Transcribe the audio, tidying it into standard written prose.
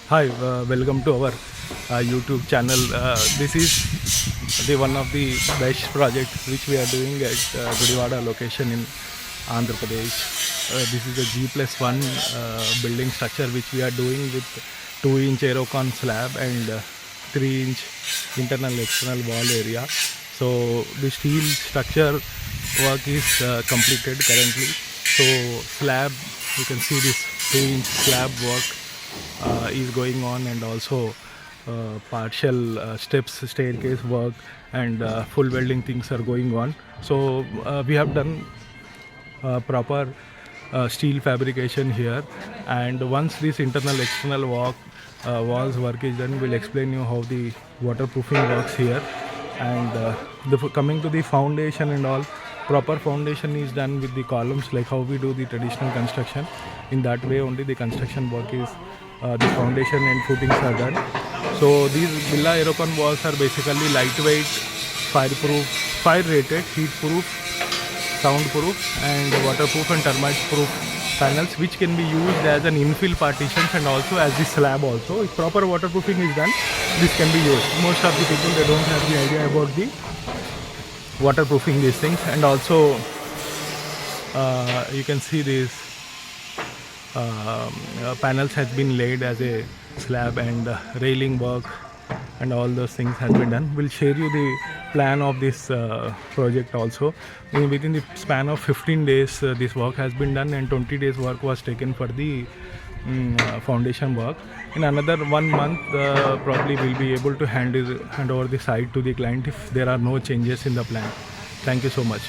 Hi, welcome to our YouTube channel. This is the one of the best projects which we are doing at 𝗢𝗘𝗓𝗓 location in Andhra Pradesh. This is a G+1 building structure which we are doing with 2-inch aerocon slab and 3-inch internal external wall area. So the steel structure work is completed currently. So slab, you can see this 2-inch slab work is going on, and also partial steps, staircase work, and full welding things are going on. So we have done proper steel fabrication here, and once this internal external walls work is done, we'll explain you how the waterproofing works here. And coming to the foundation and all, proper foundation is done with the columns like how we do the traditional construction. In that way only the construction work is the foundation and footings are done. So these villa aerocon walls are basically lightweight, fireproof, fire rated, heat proof, soundproof, and waterproof and termite proof panels, which can be used as an infill partitions and also as the slab also. If proper waterproofing is done, this can be used. Most of the people, they don't have the idea about the waterproofing these things. And also you can see these panels has been laid as a slab, and railing work and all those things has been done. We'll share you the plan of this project also. Within the span of 15 days this work has been done, and 20 days work was taken for the foundation work. In another 1 month probably we'll be able to hand over the site to the client if there are no changes in the plan. Thank you so much.